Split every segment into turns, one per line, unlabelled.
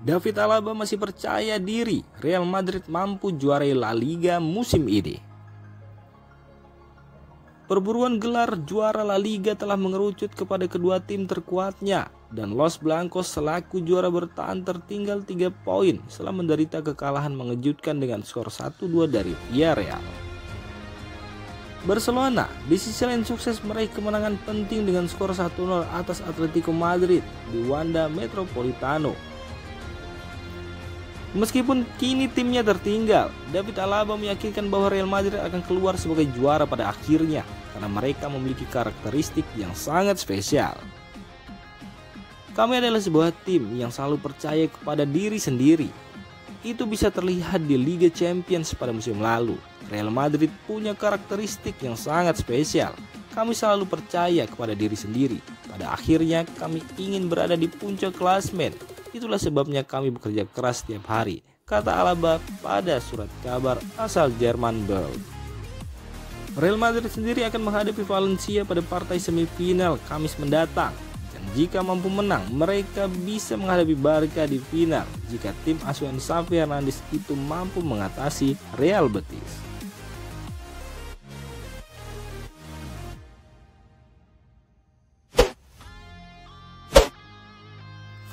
David Alaba masih percaya diri Real Madrid mampu juarai La Liga musim ini. Perburuan gelar juara La Liga telah mengerucut kepada kedua tim terkuatnya dan Los Blancos selaku juara bertahan tertinggal 3 poin setelah menderita kekalahan mengejutkan dengan skor 1-2 dari Villarreal. Barcelona di sisi lain sukses meraih kemenangan penting dengan skor 1-0 atas Atletico Madrid di Wanda Metropolitano. Meskipun kini timnya tertinggal, David Alaba meyakinkan bahwa Real Madrid akan keluar sebagai juara pada akhirnya karena mereka memiliki karakteristik yang sangat spesial. Kami adalah sebuah tim yang selalu percaya kepada diri sendiri. Itu bisa terlihat di Liga Champions pada musim lalu. Real Madrid punya karakteristik yang sangat spesial. Kami selalu percaya kepada diri sendiri. Pada akhirnya kami ingin berada di puncak klasemen. Itulah sebabnya kami bekerja keras setiap hari, kata Alaba pada surat kabar asal Jerman Bild. Real Madrid sendiri akan menghadapi Valencia pada partai semifinal Kamis mendatang. Dan jika mampu menang, mereka bisa menghadapi Barca di final jika tim asuhan Xavi Hernandez itu mampu mengatasi Real Betis.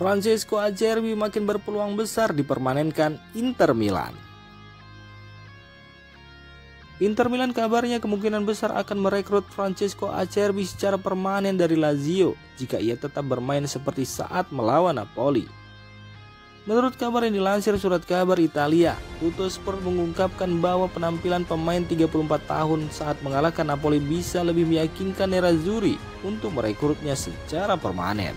Francesco Acerbi makin berpeluang besar dipermanenkan Inter Milan. Inter Milan kabarnya kemungkinan besar akan merekrut Francesco Acerbi secara permanen dari Lazio jika ia tetap bermain seperti saat melawan Napoli. Menurut kabar yang dilansir surat kabar Italia, Tuttosport mengungkapkan bahwa penampilan pemain 34 tahun saat mengalahkan Napoli bisa lebih meyakinkan Nerazzurri untuk merekrutnya secara permanen.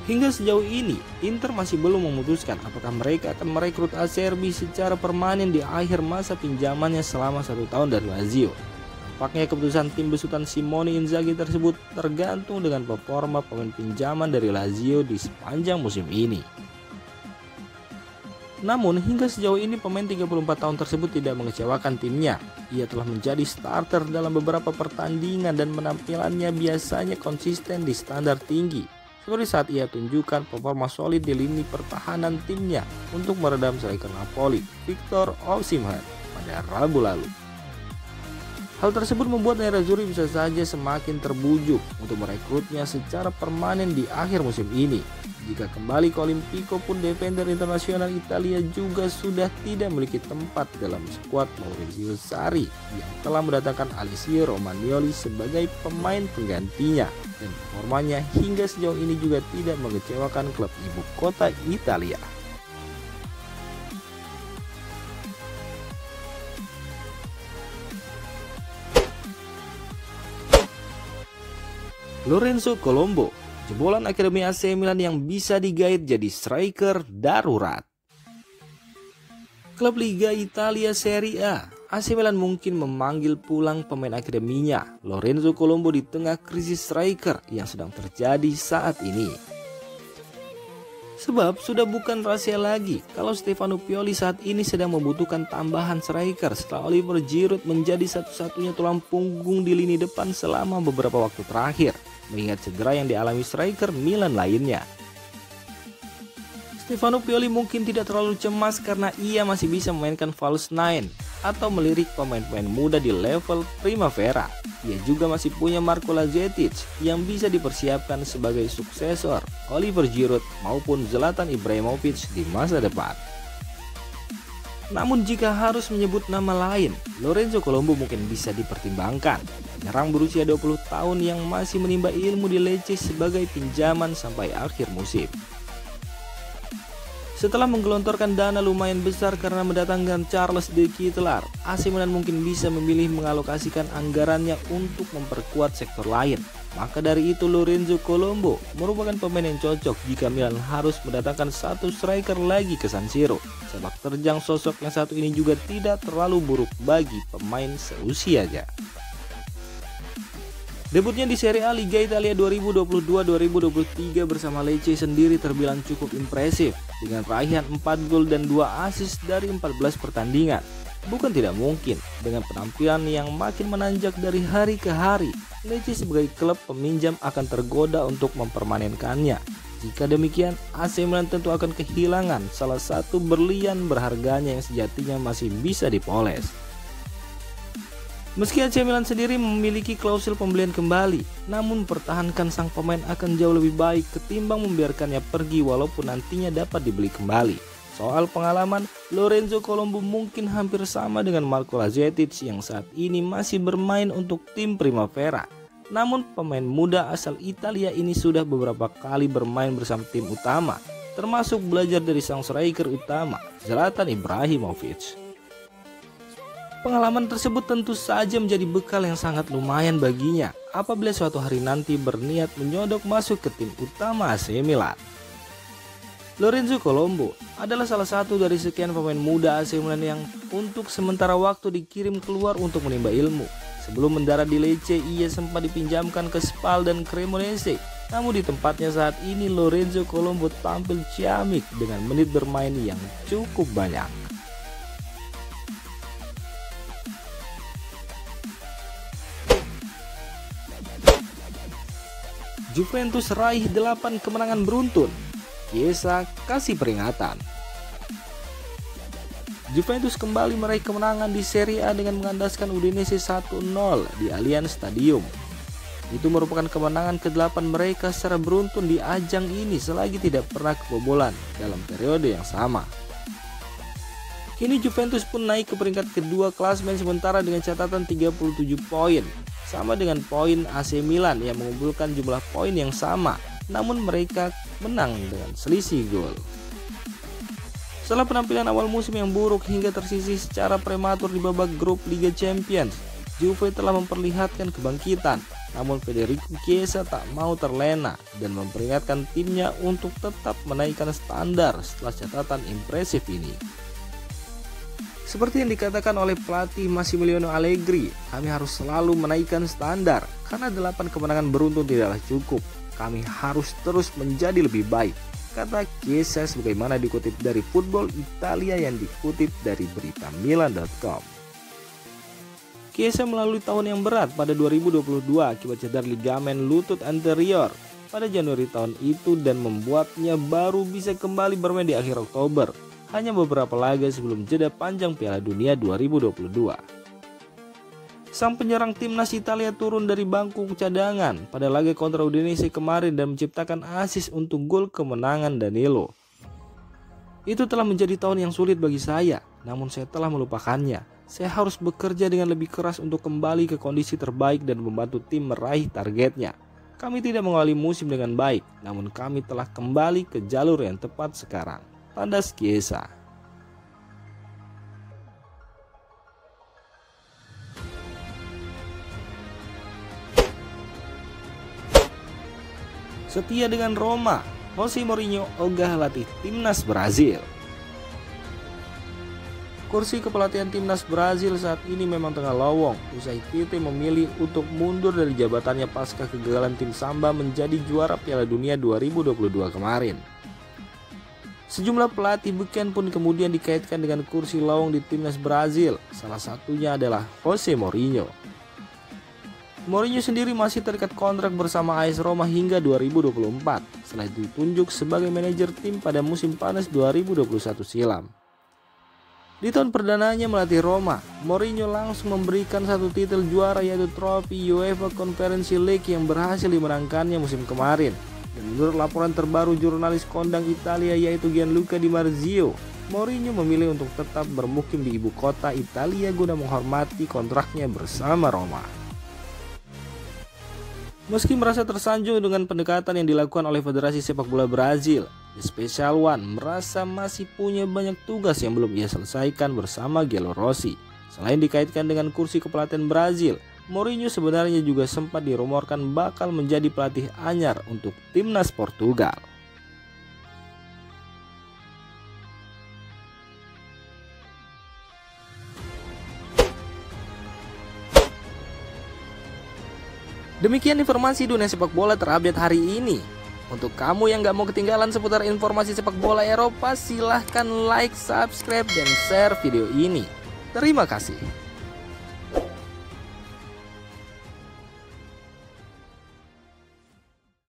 Hingga sejauh ini, Inter masih belum memutuskan apakah mereka akan merekrut Acerbi secara permanen di akhir masa pinjamannya selama 1 tahun dari Lazio. Nampaknya keputusan tim besutan Simone Inzaghi tersebut tergantung dengan performa pemain pinjaman dari Lazio di sepanjang musim ini. Namun hingga sejauh ini pemain 34 tahun tersebut tidak mengecewakan timnya. Ia telah menjadi starter dalam beberapa pertandingan dan penampilannya biasanya konsisten di standar tinggi. Seperti saat ia tunjukkan performa solid di lini pertahanan timnya untuk meredam striker Napoli, Victor Osimhen, pada Rabu lalu. Hal tersebut membuat Nerazzurri bisa saja semakin terbujuk untuk merekrutnya secara permanen di akhir musim ini. Jika kembali ke Olimpico pun defender internasional Italia juga sudah tidak memiliki tempat dalam skuad Maurizio Sarri yang telah mendatangkan Alessio Romagnoli sebagai pemain penggantinya. Dan performanya hingga sejauh ini juga tidak mengecewakan klub ibu kota Italia. Lorenzo Colombo, jebolan Akademi AC Milan yang bisa digait jadi striker darurat. Klub Liga Italia Serie A, AC Milan mungkin memanggil pulang pemain akademinya, Lorenzo Colombo, di tengah krisis striker yang sedang terjadi saat ini. Sebab sudah bukan rahasia lagi kalau Stefano Pioli saat ini sedang membutuhkan tambahan striker setelah Oliver Giroud menjadi satu-satunya tulang punggung di lini depan selama beberapa waktu terakhir, mengingat cedera yang dialami striker Milan lainnya. Stefano Pioli mungkin tidak terlalu cemas karena ia masih bisa memainkan false nine atau melirik pemain-pemain muda di level Primavera. Ia juga masih punya Marko Lazetic yang bisa dipersiapkan sebagai suksesor Oliver Giroud maupun Zlatan Ibrahimovic di masa depan. Namun jika harus menyebut nama lain, Lorenzo Colombo mungkin bisa dipertimbangkan. Penyerang berusia 20 tahun yang masih menimba ilmu di Lecce sebagai pinjaman sampai akhir musim. Setelah menggelontorkan dana lumayan besar karena mendatangkan Charles de Ketelaere, AC Milan mungkin bisa memilih mengalokasikan anggarannya untuk memperkuat sektor lain. Maka dari itu Lorenzo Colombo merupakan pemain yang cocok jika Milan harus mendatangkan satu striker lagi ke San Siro. Sepak terjang sosok yang satu ini juga tidak terlalu buruk bagi pemain seusianya. Debutnya di Serie A Liga Italia 2022-2023 bersama Lecce sendiri terbilang cukup impresif dengan raihan 4 gol dan 2 assist dari 14 pertandingan. Bukan tidak mungkin dengan penampilan yang makin menanjak dari hari ke hari, Lecce sebagai klub peminjam akan tergoda untuk mempermanenkannya. Jika demikian, AC Milan tentu akan kehilangan salah satu berlian berharganya yang sejatinya masih bisa dipoles. Meski AC Milan sendiri memiliki klausul pembelian kembali, namun mempertahankan sang pemain akan jauh lebih baik ketimbang membiarkannya pergi walaupun nantinya dapat dibeli kembali. Soal pengalaman, Lorenzo Colombo mungkin hampir sama dengan Marco Lazetic yang saat ini masih bermain untuk tim Primavera. Namun pemain muda asal Italia ini sudah beberapa kali bermain bersama tim utama, termasuk belajar dari sang striker utama, Zlatan Ibrahimovic. Pengalaman tersebut tentu saja menjadi bekal yang sangat lumayan baginya apabila suatu hari nanti berniat menyodok masuk ke tim utama AC Milan. Lorenzo Colombo adalah salah satu dari sekian pemain muda AC Milan yang untuk sementara waktu dikirim keluar untuk menimba ilmu. Sebelum mendarat di Lecce, ia sempat dipinjamkan ke Spal dan Cremonese. Namun di tempatnya saat ini Lorenzo Colombo tampil ciamik dengan menit bermain yang cukup banyak. Juventus raih 8 kemenangan beruntun. Chiesa kasih peringatan. Juventus kembali meraih kemenangan di Serie A dengan mengandaskan Udinese 1-0 di Allianz Stadium. Itu merupakan kemenangan ke-8 mereka secara beruntun di ajang ini selagi tidak pernah kebobolan dalam periode yang sama. Kini Juventus pun naik ke peringkat kedua klasemen sementara dengan catatan 37 poin, sama dengan poin AC Milan yang mengumpulkan jumlah poin yang sama, namun mereka menang dengan selisih gol. Setelah penampilan awal musim yang buruk hingga tersisih secara prematur di babak grup Liga Champions, Juve telah memperlihatkan kebangkitan. Namun Federico Chiesa tak mau terlena dan memperingatkan timnya untuk tetap menaikkan standar setelah catatan impresif ini. Seperti yang dikatakan oleh pelatih Massimiliano Allegri, kami harus selalu menaikkan standar karena 8 kemenangan beruntun tidaklah cukup. Kami harus terus menjadi lebih baik, kata Chiesa sebagaimana dikutip dari Football Italia yang dikutip dari berita Milan.com. Chiesa melalui tahun yang berat pada 2022 akibat cedera ligamen lutut anterior pada Januari tahun itu dan membuatnya baru bisa kembali bermain di akhir Oktober, hanya beberapa laga sebelum jeda panjang Piala Dunia 2022. Sang penyerang timnas Italia turun dari bangku cadangan pada laga kontra Udinese kemarin dan menciptakan assist untuk gol kemenangan Danilo. Itu telah menjadi tahun yang sulit bagi saya, namun saya telah melupakannya. Saya harus bekerja dengan lebih keras untuk kembali ke kondisi terbaik dan membantu tim meraih targetnya. Kami tidak mengawali musim dengan baik, namun kami telah kembali ke jalur yang tepat sekarang, tandas Chiesa. Setia dengan Roma, Jose Mourinho ogah latih timnas Brazil. Kursi kepelatihan timnas Brazil saat ini memang tengah lowong usai Tite memilih untuk mundur dari jabatannya pasca kegagalan tim Samba menjadi juara Piala Dunia 2022 kemarin. Sejumlah pelatih beken pun kemudian dikaitkan dengan kursi lowong di timnas Brazil, salah satunya adalah Jose Mourinho. Mourinho sendiri masih terikat kontrak bersama AS Roma hingga 2024 setelah ditunjuk sebagai manajer tim pada musim panas 2021 silam. Di tahun perdananya melatih Roma, Mourinho langsung memberikan satu titel juara yaitu trofi UEFA Conference League yang berhasil dimenangkannya musim kemarin. Dan menurut laporan terbaru jurnalis kondang Italia yaitu Gianluca Di Marzio, Mourinho memilih untuk tetap bermukim di ibu kota Italia guna menghormati kontraknya bersama Roma. Meski merasa tersanjung dengan pendekatan yang dilakukan oleh Federasi Sepak Bola Brazil, The Special One merasa masih punya banyak tugas yang belum ia selesaikan bersama Gelo Rossi. Selain dikaitkan dengan kursi kepelatihan Brazil, Mourinho sebenarnya juga sempat dirumorkan bakal menjadi pelatih anyar untuk timnas Portugal. Demikian informasi dunia sepak bola terupdate hari ini. Untuk kamu yang gak mau ketinggalan seputar informasi sepak bola Eropa, silahkan like, subscribe, dan share video ini. Terima kasih.